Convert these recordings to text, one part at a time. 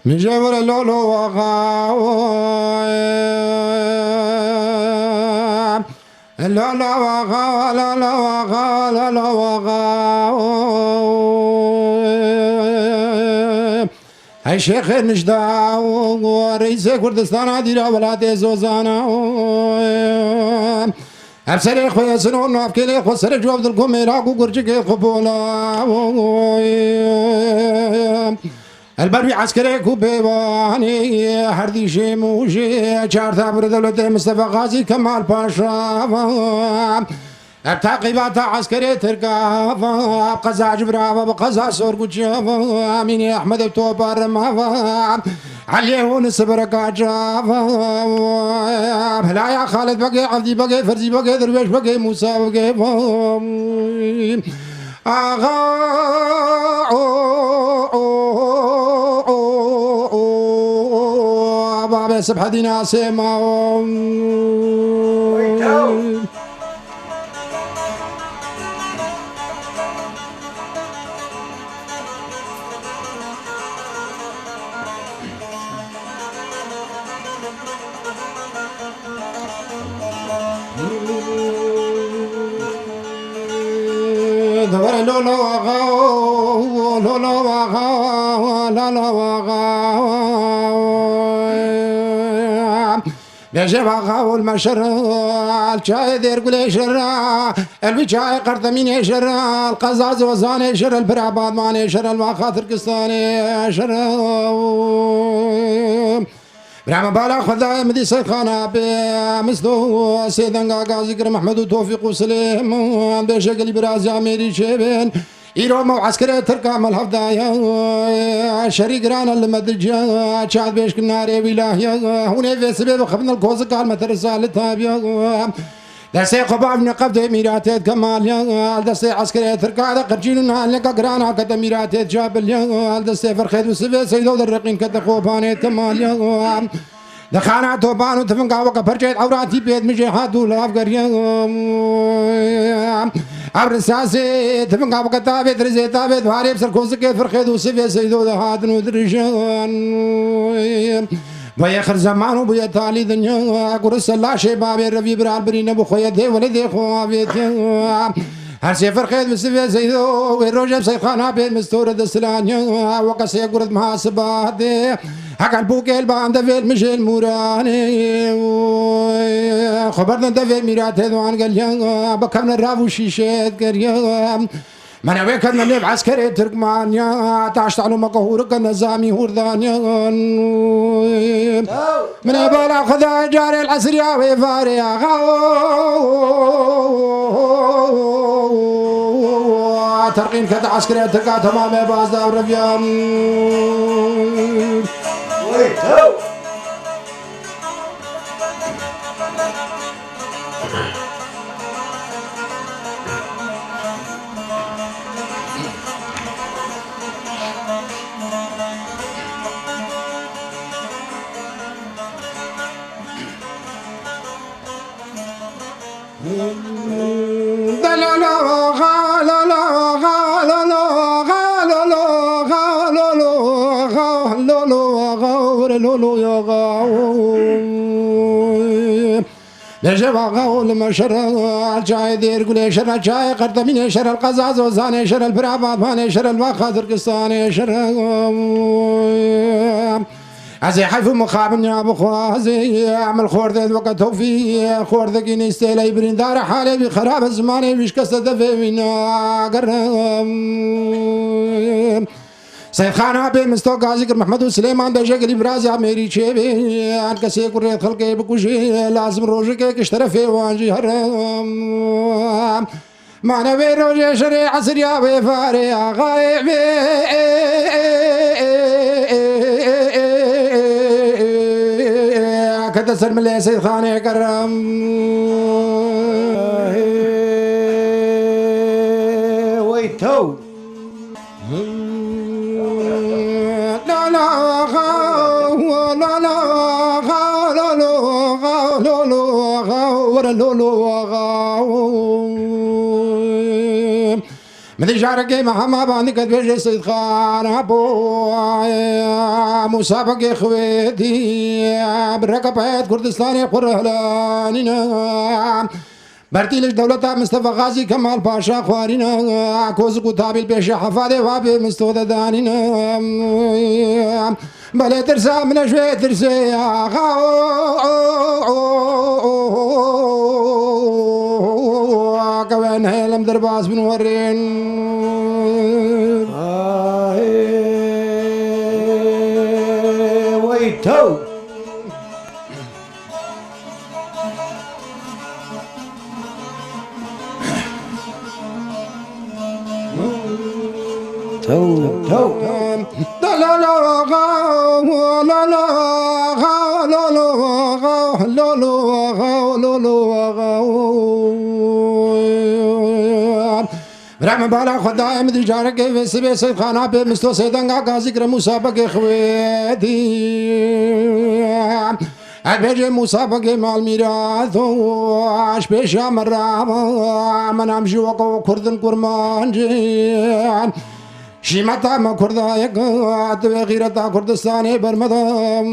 مجبر لولو وغاو لولو وغاو لولو وغاو لولو وغاو هاي شيخ نجداو رئيس كردستان عديرا ولاد زوزانا أبصر خويا سنون نافكلي خسر جواب دلكم يراقو قرجك قبولا البربي عسكري كوبيواني هردي شيموشي شارتا بردولة مصطفى غازي كمال باشا التعقيبات عسكري تركا قزا جبرا بقزا سورقوشا اميني احمد بتوبر ما عليهون سبركا جافا لا يا خالد بقي عبدي بقي فرزي بقي درويش بقي موسى بقي اغا بابا سبحة دينا سيما لولو وغاو لولو وغاو لولو وغاو بيجي وغاو المشر الشاي دير قولي شر البيشاي قرطمين يشر القزاز وزان يشر البرعباد مان يشر الواخا تركستاني يشر برعم بالا خذا مدي سيخانا بمثلو سيدنغا غازي كرم محمد وتوفيق وسليم بيجي قلي برازي عميري شيبين إيرو مو عسكري تركا مالهفدايا شريك رانا المدرجة شاد بيشك الناري ولاهيا هوني في سبب خبنا الكوز قال مترسا لتابيا دسي قباب نقبد ميراتيت كمال دسي عسكري تركا قرجيننا لك قرانا كد ميراتيت جابل دسي فرخيد وسبب سيدو درقين كد خوباني كمال دخانا توبان وتفنقا وكبرجيت عوراتي بيت مجي حادو لافقريا عبرساسي تفنقا وكتابي درزي تابي دواري بسر كوزكي فرخيد وسبب سيدو دهاتن ودرجان ويا خر زمان وبيا تالي دنيا قرص الله شباب الربي برال برينا بخويا دي ولدي خوابيت هر سفر خيد بسبب سيدو ويروجب سيخانا بيت مستورة دسلانيا وقسي قرد محاسبات دي حق البوك البان دفيل مشي الموراني خبرنا دفيل ميرات هذوان قال يا بكمنا الرافو شيشات قريا من ويكد من عسكري تركمانيا تعشتعلو مقهورك النظامي هوردانيا من بالا خذا جاري العسريا ويفاريا ترقين كد عسكري تركا تمام باز داو ربيان نجيب غاو لما شر الجاي دير قولي شر الجاي قرطمين شر القزاز وزاني شر البرعباد ماني شر الواخا تركستاني شر عزي حيف مخابن يا بخوازي عمل خورد وقت توفي خورد كين استيلي برين دار حالي بخراب الزماني بيش كسد في منا قرم سيد خان ابي مستو غازي كر محمد وسليمان بيجي قلي برازي عميري شيبي ان كسي كوري خلقي بكوشي لازم روجك اشترفي وانجي هرم ما نبي روجي شري عسريا وفاري غايبي كذا سر ملي سيد خان كرم ويتو مدي جارك محمد باندي قد بيجي سيد خان أبو مسابق خويتي بركبات كردستاني قرهلانينا برتيلش دولة مصطفى غازي كمال باشا خوارينا كوز قطابي البيش حفاظي وابي مستودة دانينا بلا ترسى من شوية ترسى كوين هيلم درباس بنورين ويتو تو لا لا لا لا لا لا لا برام بالا خدای مدی جاره که وسی به سید خانه به مستو سیدنگا گازی کرد مسابقه خویدی البرج مسابقه مال میراث واش پیش مرام من امشي وقو کردن کرمان جان شیمتا ما کردای گات و غیرتا کردستانی برمدام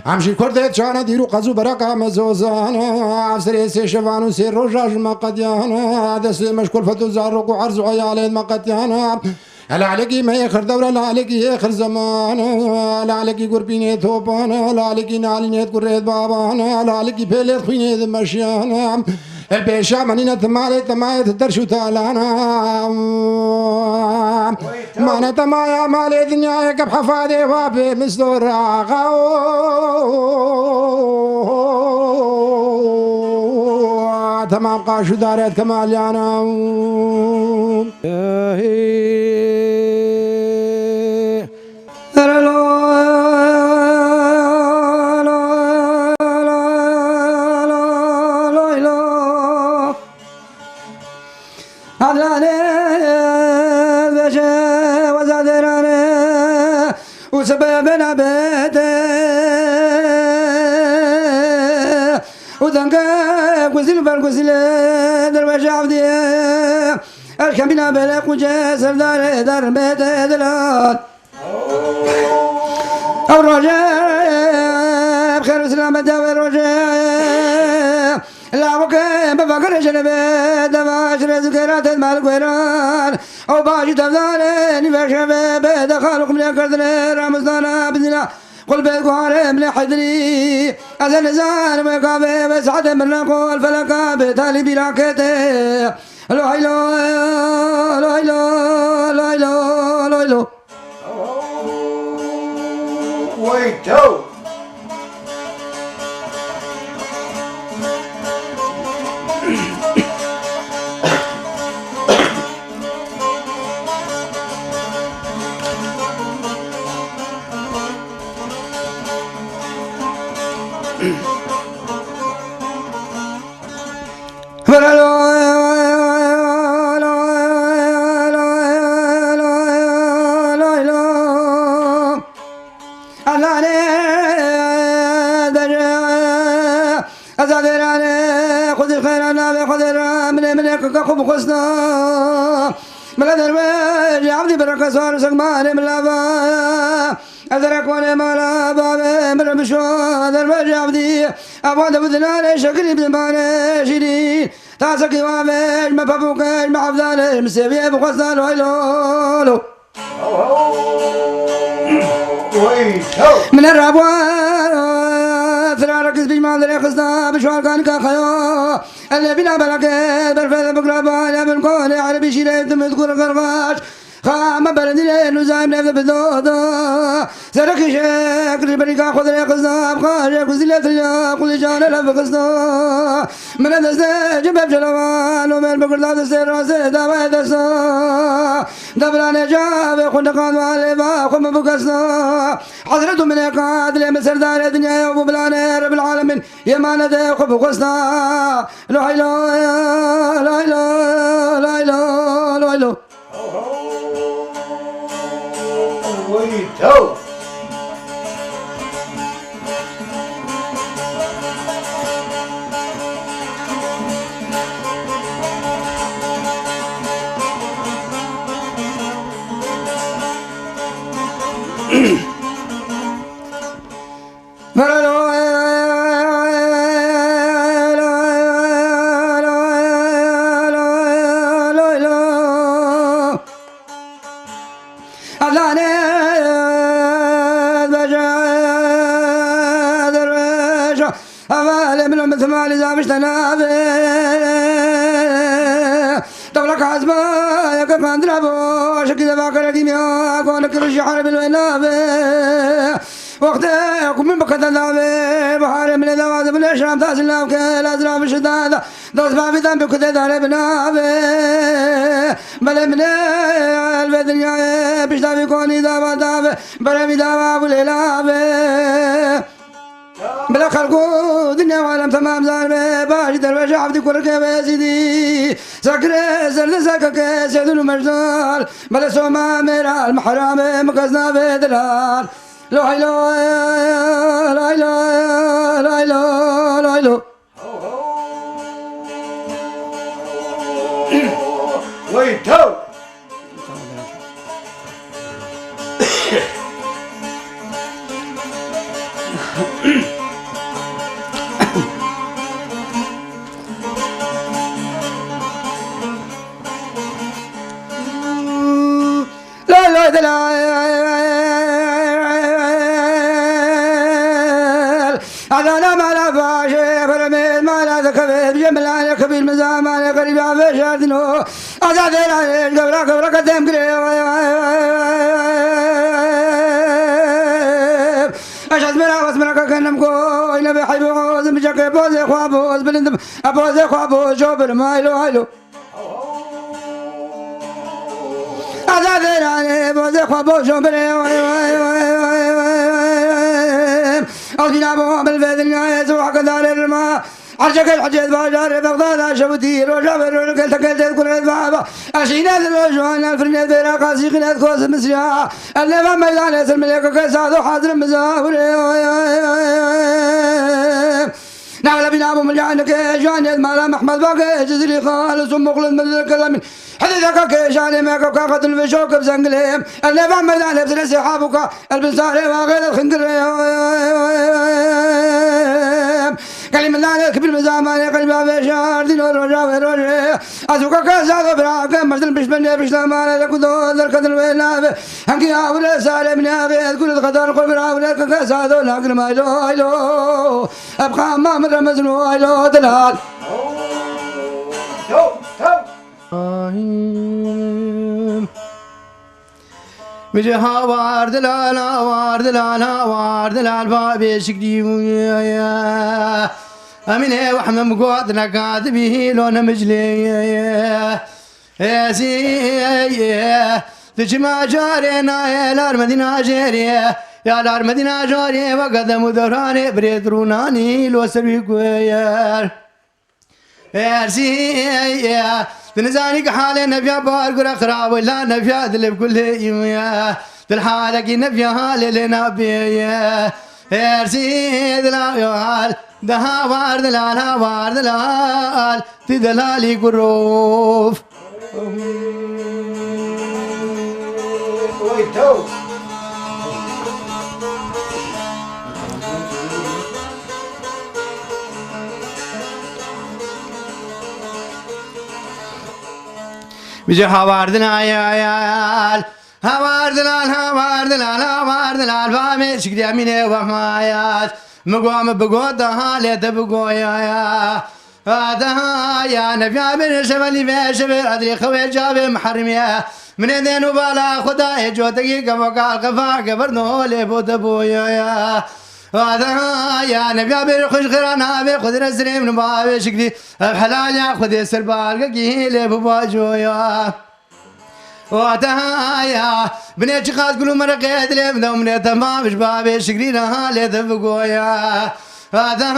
امشي کرده چانه دیرو قزو برکا مزوزان افسری سی شوانو سی روجاج مقدیانا دست مشکل فتو زارو کو عرض عیالین مقدیانا العلقي ما يخر دورة العلقي يخر زمان العلقي قربيني توبان العلقي ناليني تقريد بابان العلقي بيلت خيني دمشيان البيشا منينة تمالي تماية تدرشو تالانا مانا تمايا مالي دنيا يكب حفادي وابي مصدور تمام قاشو داريت كماليانا وسببنا بيته وذنقا قزل بالقزل درويش عبدي الكمبنا بلاك وجاسر دار بيته دلال أو رجاء بخير سلامة داوي رجاء لا وكيم بفكر جنبه دماش رزقرات المال قيران أو باجي تفضاني فشبه دخلق من كردنا رمضان بذنا قل بيت قارم لحدري أزل زان مقابي بسعد من نقول فلقا بتالي براكته لو هيلو لو هيلو لو هيلو لو هيلو ويتو خب خصنا ملا درويش عبدي بركة صار سقمان من لافا أدرك وانا مالا بابي من بشو درويش عبدي أبواد بدنا شكري بدماني شيرين تاسكي وامش ما بابوكش ما حفظانش مسيبي بخصنا ويلولو من الربوات ثرى ركز بجمال ذري خصنا بشوار كان كخيو اللي بنا بلقيت برفض بقربان يا بالكون يا عربي شيرين تمذكر قرباش خام بلدي لين وزايم نفذ بدودا سركي شكل بريكا خذ لي قصنا بخاش كوزيلة تريا كل جان لف قصنا من الدست جنب جلوان ومن بقرد دست راسه دابا دستا دبران جاب خندقان والبا خم بقصنا حضرته من يقاد لي من سردار الدنيا يا ابو بلان رب العالمين يا ما ندى خب قصنا لا اله لا اله لا اله لا اله ويتو أذاني بجاد الريش أفعل من المثمال إذا مش تنافي دولك عزبا يكف عند ربوش كذا باكر ديميا كونك رجي حرب الوينافي وقتكم من بكت النافي بحار من الذوات من الشام تاس النافك الأزراب الشداد دوس بابي ذنب كذا دار بنافي بل من الدنيا بيشتافي كوني دابا دافي بل من دابا بالإلافي بلا خلقو دنيا وعالم تمام زاربي باش درويش عبدي كل كيف سيدي سكر سرد سكك سيدون مجدال بلا سوما ميرا المحرام مكزنا في دلال لو هيلو لا هيلو لا هيلو لا هيلو ويتو لا لا لا أنا ما لا فاشي فرميت ما لا ذكبت جمل على كبير مزام على قريب عفش شاردنو أزادين عليك قبرك قدام قريب أشهد مرا واسمرك كنم كوين بحيبوز مجاك بوزي خوابوز بلندم أبوزي خوابوز شوبر مايلو هايلو أزادين عليك بوزي خوابوز شوبر أودينا بوهم بالفيدن يسوع كدار الماء عرشك الحجيز باجار بغداد شبتير وشابر ولكل تكلت كل البابا أشينا الوجوان الفرنيت بيرا قاسي خنات كوس مسيا اللي ما ميدان يسلم لك كساد وحاضر مزاور نعمل بنابو من جانك جان مالا محمد باقي جزري خالص ومخلص من الكلام حديثك كيشاني ماك كاخذ الفشوك بزنقليم اللي ما ميدان يبسل سحابك البنصاري وغير الخنقر كلمة لعنك بالمزاماني قلبها في شهر دين والرجاء والرجاء أسوك كاساد براك مجدل بشبني بشلاماني لك دول الكدر والنافي هنكي أولي سالي من أغيث كل القدر قل براولك كاساد ولكن ما إلو أبقى ما من رمزنو إلو دلال مجي هاوار دلال هاوار دلال هاوار دلال بابي شكدي أمين وحمد مقود نقاد به لون مجلي يا سي تجمع جارينا يا لار مدينة جارية يا لار مدينة جارية وقدم دوراني بريد روناني لو سبي كوير يا سي تنزاني كحالي نفيا بارقر خراب ولا نفيا دلب كل يوم تلحالك نفيا حالي لنبي يا سي دلال دها وار دلال ها وار دلال تدلالي قروف ويتو بيجي هواردنا يا هواردنا هواردنا فامي شكدي أمينة وحمايات مقوم بقودها ليت بقويا هذا يا نبي من شبلي في شبل أدري خوي جاب محرمية من دين وبالا خدا جوتك كفاك كفا قبرنو لبوت بويا هذا يا نبي من خوش خيرانا بقدر سليم نبا شكدي بحلال يا خدي سربال كي لبوا جويا وتهايا بنيت خاص قولوا مرقيت لي من تمام شبابي شقرينا لي ذبقويا هذا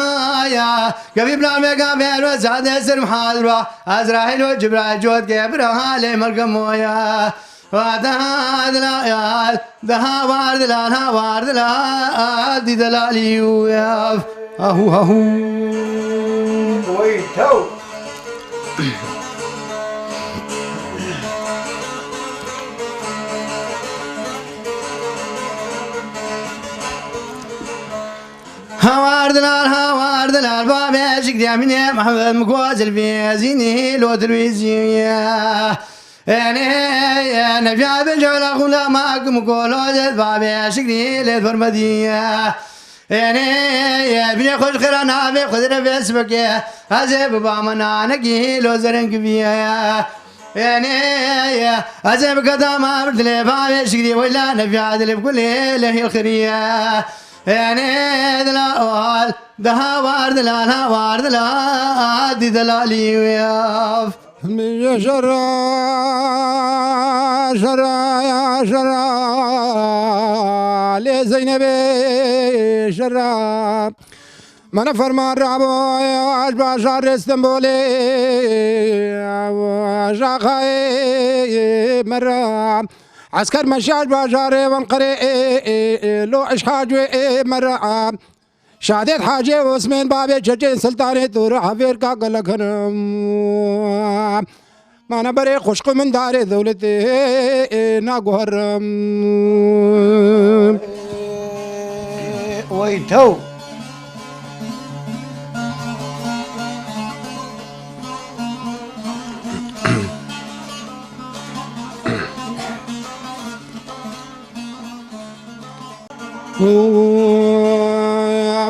قبي بلا مقابل وزاد سر محاضرة أزراحيل وجبرائيل جود كبرها لي مرقمويا هذا دلال دها واردلال ها واردلال دي دلالي وياف أهو ويتو هواردلال بابي شكدي أميني محمد مقوز الفيزيني لو تلويزيا يعني نفيا بجول غلامك مقولو بابي شكري للفرمدية يعني بيخش خيرنا بيخذنا بيسبك هزب بامنا نقي لو زرنك بيا يعني هزب قدام بدلي بابي شكري ولا نفيا عدل بكل له الخيرية يعني دلال دهوار دلال دي دلالي وياف يا شرا شرا يا شرا لي زينبي شرا من فرمان رابو يا باشار اسطنبولي شاخاي مرة عسكر مشاج باشار وانقري لو اشحاج مرة شادت حاجة واسمين بابي جرجين سلطاني دور حفير قاقل لكنم ما أنا بري خشق من داري دولتي ناقو هرم ويتو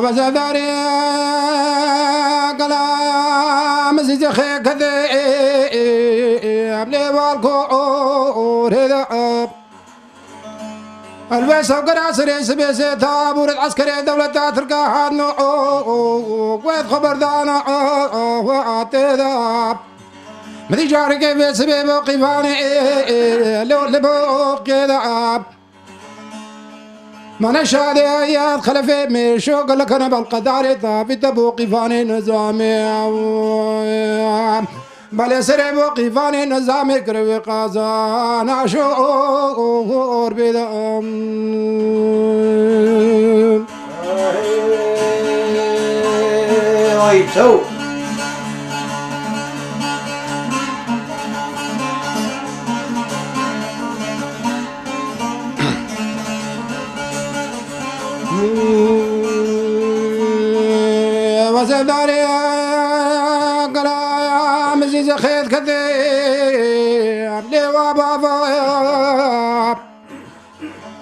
بزداري قلام زيزي خيك ذي أبلي والكور هذا البيس وقرا سري سبيسي تابور العسكري دولة تركا حادنو ويد خبر دانا وعطيدا مدي جاري كيف سبيب وقفاني لو لبوق كذا ما نشاد يا خلفي مشو قال لك انا بالقدار ثابت بوقي فاني نظامي بل سري بوقي فاني نظامي كروي قازان اشور بدم ويتو وزداري قلا مزيز خيط كذيب لي وابا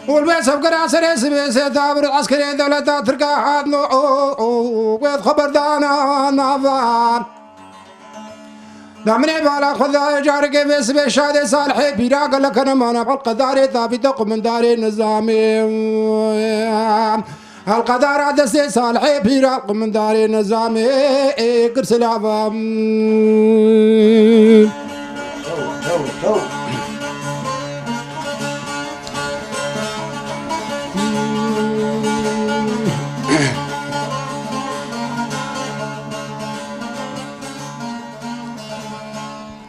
والبيس بقرا سري سبيس تابر العسكري دولة تركا حادنو ويد خبر دانا نافان دامني بالا خذا جارك في سبي شادي صالحي بيرا قال لك انا ما نبغى القداري ثابت من داري نظامي القدر دستي صالحي بيراق من داري نظامي كرسل عظام تو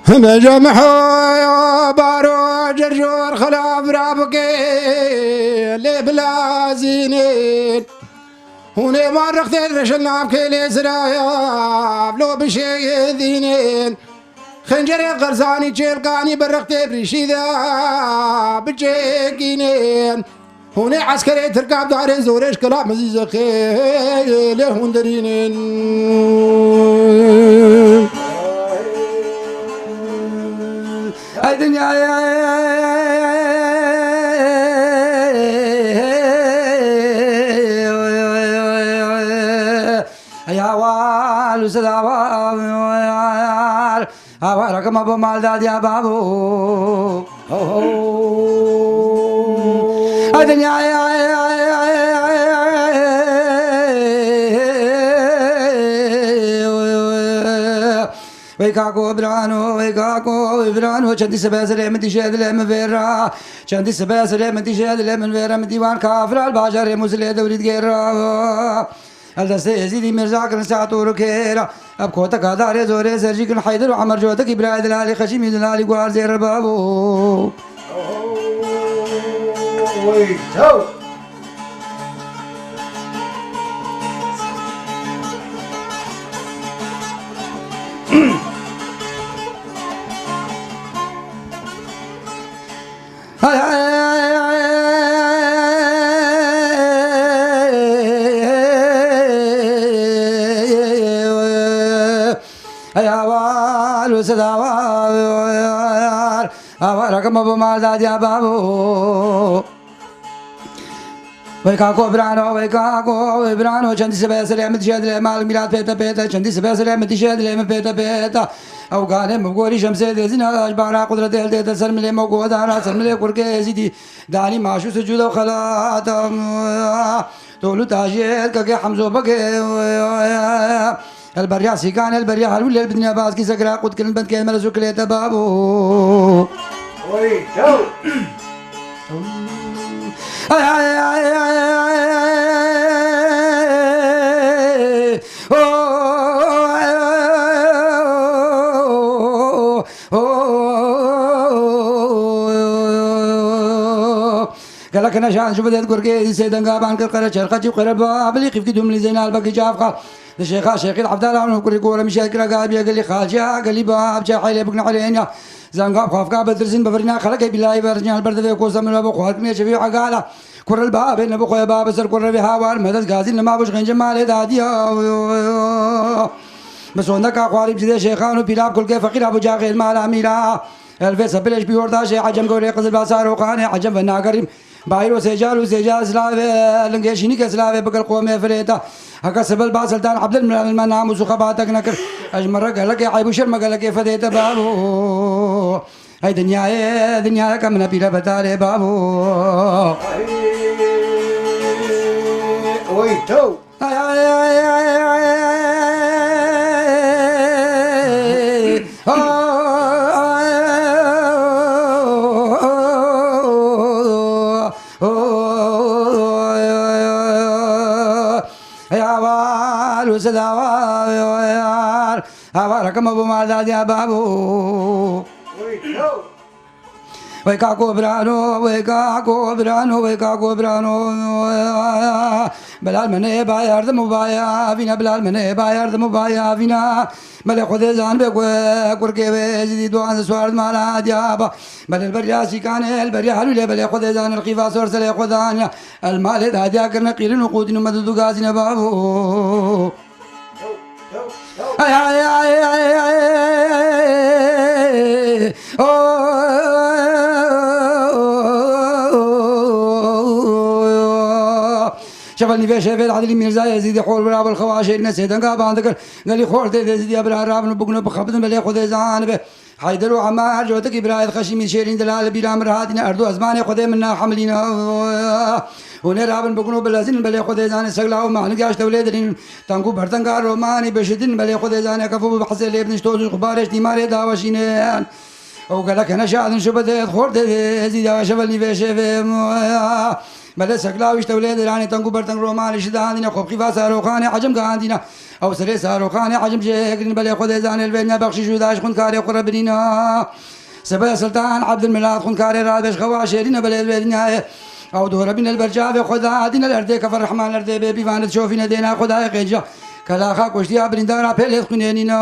هم جمحوا بارو جرجور خلاف رابقي اللي بلا زينين هوني ما رختين رشلنا بكيلي سرايا لو بشي ذينين خنجري غرزاني جيلقاني برختي بريشي ذا بجيقينين هوني عسكري تركب داري زوريش كلام مزيز خيلي هندرينين الدنيا يا وال وسداوال رقم ابو مالداد يا بابو الدنيا ويكاكو برانو شندي سباسر من تشهد لهم فيرا شندي سباسر من تشهد لهم فيرا من ديوان كافر الباشر مسلي دوري غيرا الدستي زيدي مرزا كن ساعتو ركيرا ابكوتك دار زوري سرجي كن حيدر وعمر جوتك ابراهيم الالي خشيم الالي قوار زير بابو ويتو يا وال وسداوال رقم ابو مازاد يا بابو ويكاكو برانو چندی سبه سلام تشهد له مال میلاد پیتا چندی سبه سلام تشهد له پیتا او قال مغوري شمس زينة اجبارا قدرت ال ده سلم له موجود انا سلم له كرك زيدي داني ماشو سجود وخلات تولو تاجر كك حمزه بك البريا سيكان البريا حلول البدنيا باز كي سكرا قد كل بنت كامل زكله بابو وي جو قال لك انا شان شو بدي تقول سيدنا قابان كرقره شرقه جيب قربا بلي كيف كدوم لي زين الباقي جافقه الشيخ عبد الله عنه كل يقول مشي كرا قال لي خالجا قال لي باب جا حيله بقنا علينا زنقاب خافقا بدرسين بفرنا خلق بالله برجع البرد في كوسه من ابو خوات مي شفيع قال كر الباب ان ابو خويا باب سر كر بها وار مدد غازي ما بوش غنج مال داديا مسونا کا قارب جدي شيخان بلاب كل فقير ابو جاغير مال اميرا الفيس بلش بيوردا شي عجم قولي قزل باسار وقاني عجم فناقريم بايرو سجال سلاوي لنجيشيني كسلاوي بقل قومي فريتا هكا سبل باسلطان عبد المنعم وسخباتك نكر اجمر قال لك عيب شرم قال لك فديت بابو هاي دنيا كم نبيله بتالي بابو وي جو رقم ابو مازاد يا بابو وي جو ويكاكو برانو بلال مني باير دم بايا فينا بلال مني باير دم بايا فينا بل خذ زان بكركي زيد دوان سوار مالا ديابا بل البرياسي كان البريا حلو بل خذ زان القفاص ورسل خذان المال هذا كنا قيل نقود مدد غازنا بابو شغلني في شيفيل عدلي ميرزا يزيد حول براب الخواشير نسيت قابان ذكر قال لي خور يزيد يا براب نبقنا بخبط بلي خذ زان حيدر وعمار جوتك ابراهيم خشمي شيرين دلال بلا مرهاتنا اردو ازمان خذ منا حملنا ونرابن بكونو بلازين بلي خذ زان سغلاو ما نجاش تولدين تانكو برتنگا روماني بشدين بلي خذ زان كفو بحث اللي ابن شتوز خبارش ديماري داوشين او قال لك انا شاهد شو بدي خور يزيد شبلني في شيف بل سغلاوش تولد راني تانكو برتنگ روماني شداندنا خوب خفا ساروخاني عجم قاندنا او سري ساروخاني عجم جيكرين بلي خذ زان البنا بخشي شوداش خن كاري قربنينا سبا سلطان عبد الملاك خن كاري رادش خواشيرين بلي الدنيا او دور بين البرجاف خدا دين الارض كفر الرحمن الارض بيفان تشوفين دينا خدا قجا كلاخا كشتي برندارا بلد خنينينا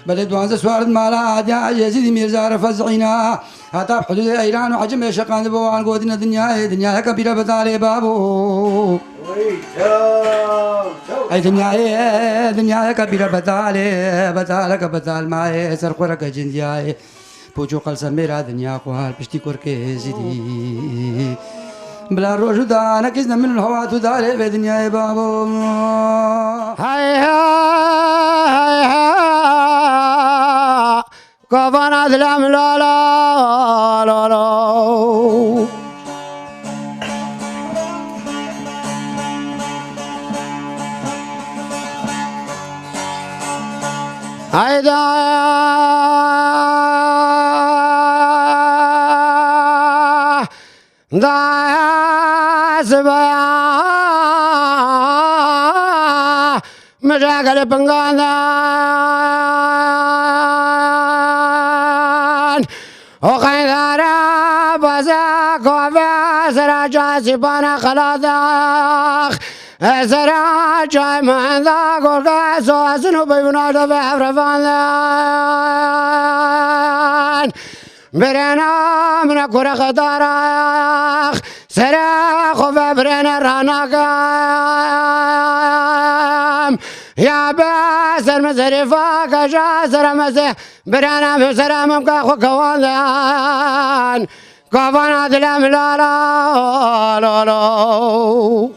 بلد وانز سوارد مالا يا يزيد ميرزا رفزعينا هتا بحدود ايران وعجم شقان بوان قودنا دنيا كبيره بتالي بابو وي جو اي دنيا كبيره بتالك بتال ما سر قرك جندياي پوچو قلسا میرا دنیا خوال پشتی کرکه زیدی بلا روشو دانا کسنا من الهوا تو داره به دنیای بابو هاي هاي كفن أسلم لا لا لا لا هيدا دا سبيا مشاكل بنغاندان وخيدارا بزاك وفي سراجا سيبانا خلاصاخ سراجا من ذاك والقاس واسنو بيبنادا في حفرفان برنا من كره خطارخ سراخ وفبرنا راناقام يا باس المزرفة كجاسر مسه برانا في سلام كاخو كوالان كوفانا دلم لا لا لا لا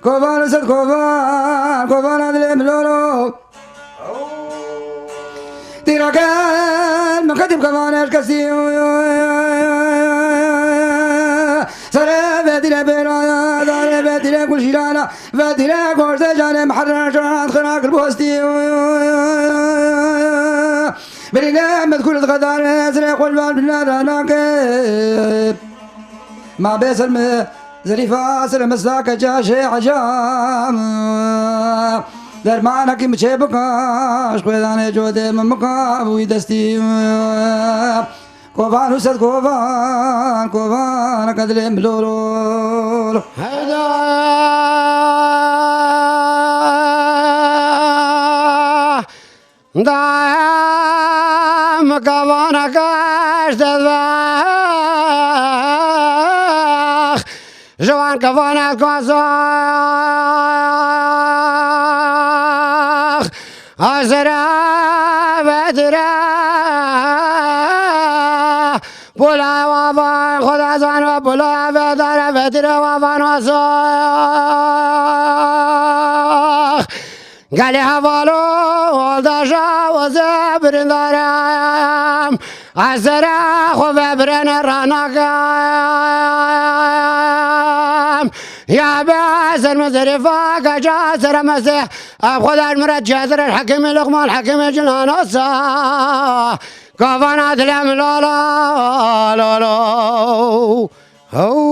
كوفان سد كوفان كوفان هذا الملولو تيرا كان مكتب كمان اشكسي سلام بدينا بينا دار بدينا كل شيرانا بدينا كورس جانا محرر شرات خراق البوستي بدينا مدخول الغدار سرق والبال بالنار ناكب ما بيسلم زريفة سلم مساك جاشي عجام درمانا کی مچه بکاش قیدان جوده ممکا بوی دستی کوفان حسد کوفان کوفان قدل ملولو هيدا دام كوانا كاش تذبح جوان كوانا كوازاخ أزرا بدرا بولا وافان خدا زان بولا بدر بدرا وافان وصاخ قال حوالو والدجا وزبرندارم أزرا خوف برن راناكم يا باس المزرفة كجاسر مسيح أخذ المرد جاسر الحكم لقمان الحكم جنان الصاح كفانا دلم لا لا لا لا هو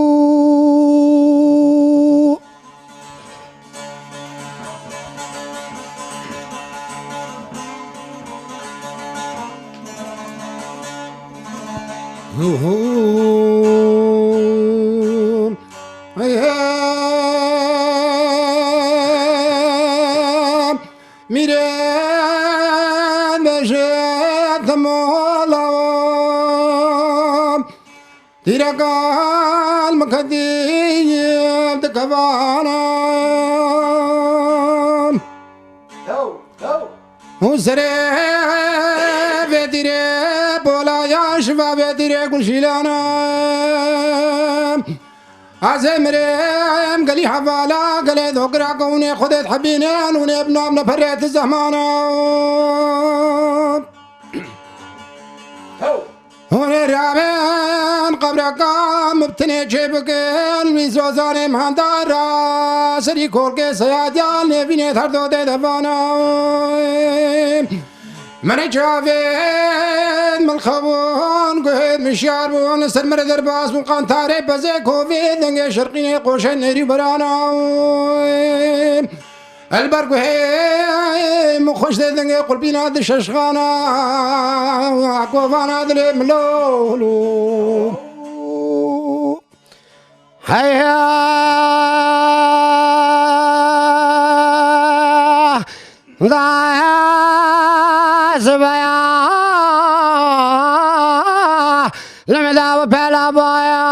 میره نشد مولا تیرکال مکدیم تکوانم No, no. حسره بدیره بولا یاش و بدیره گلشیلانم از امرم قلی حوالا قلی ذکر کونه خودت حبینان و ابنام نفرت زمانم No. هون رابن قبرك مبتني جيبك الميزوزان مهندار سري كورك سياديال نبيني ثردو دي دفانا من جافين من الخبون قهد مشيار بون سر مردر باس مقان تاري بزي كوفيد دنگي شرقيني قوشن نري برانا البرق هي مخش دنگي قلبينا دش اشغانا عقوبانا دل ملولو هيا ضايع زبايا لمدا وبلا بايا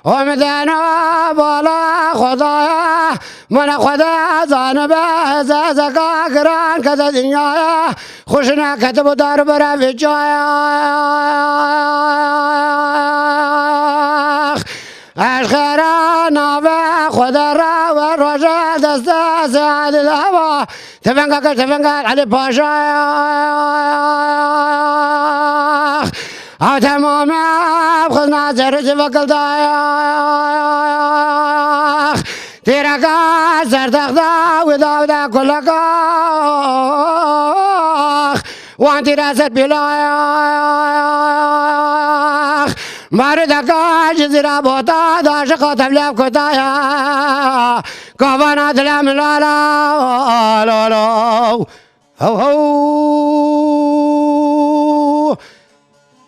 ومدانا بولا خدايا من خدا زانبه زكا كران كذا دنيايا خوشنا كتب دار برا في جايا اشخرا نافع خدا را و روشا دستا سعاد الهوا تفنقك علي باشا او تمام خذنا زرج وكل دايخ تيركا زرتخدا ودا كلكاخ وانتي راست بلايخ ماردكا جزيرة بوتا داشقا تبليب كتايا كوفانا دلم لا لا لا لا هو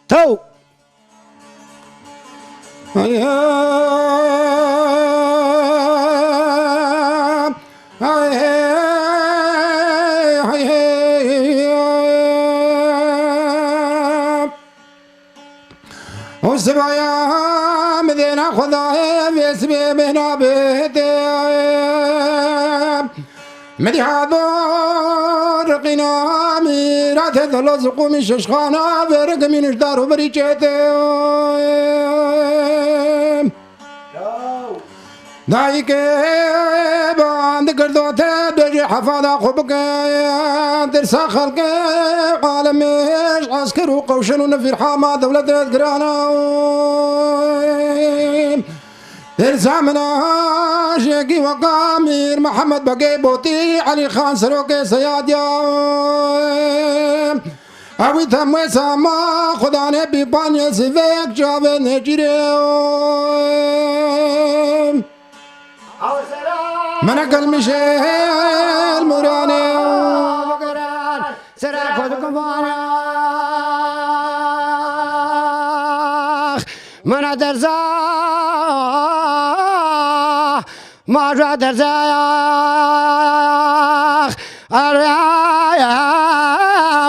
تو والسبايا مدينة خذاها في اسمي بنا بيتي مدي هذا رقينا ميرات هذا لزقوا من ششخانة برق من جدار وبريجتي دايك باند قردوته بجي حفاظة خبك درسا خلق عالميش عسكر وقوشن ونفير حاما دولة قرانا درسا منا شيقي وقامير محمد بقي بوتي علي خان سروكي سياديا اوی تموی ساما خدا نے بی پانی سیوک جاوه نجیریم من اقل میشه مرانه سرا خود کمانا من درزا ما درزا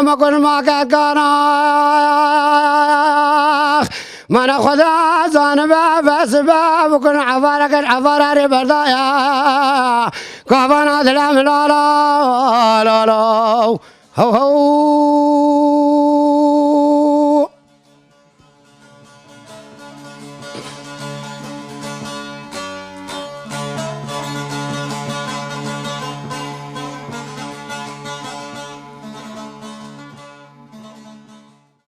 ما كل ما كنا من خدا زانبا بسبب وكن عفارك العفار بردايا كفنا دلام لا لا لا لا هو هو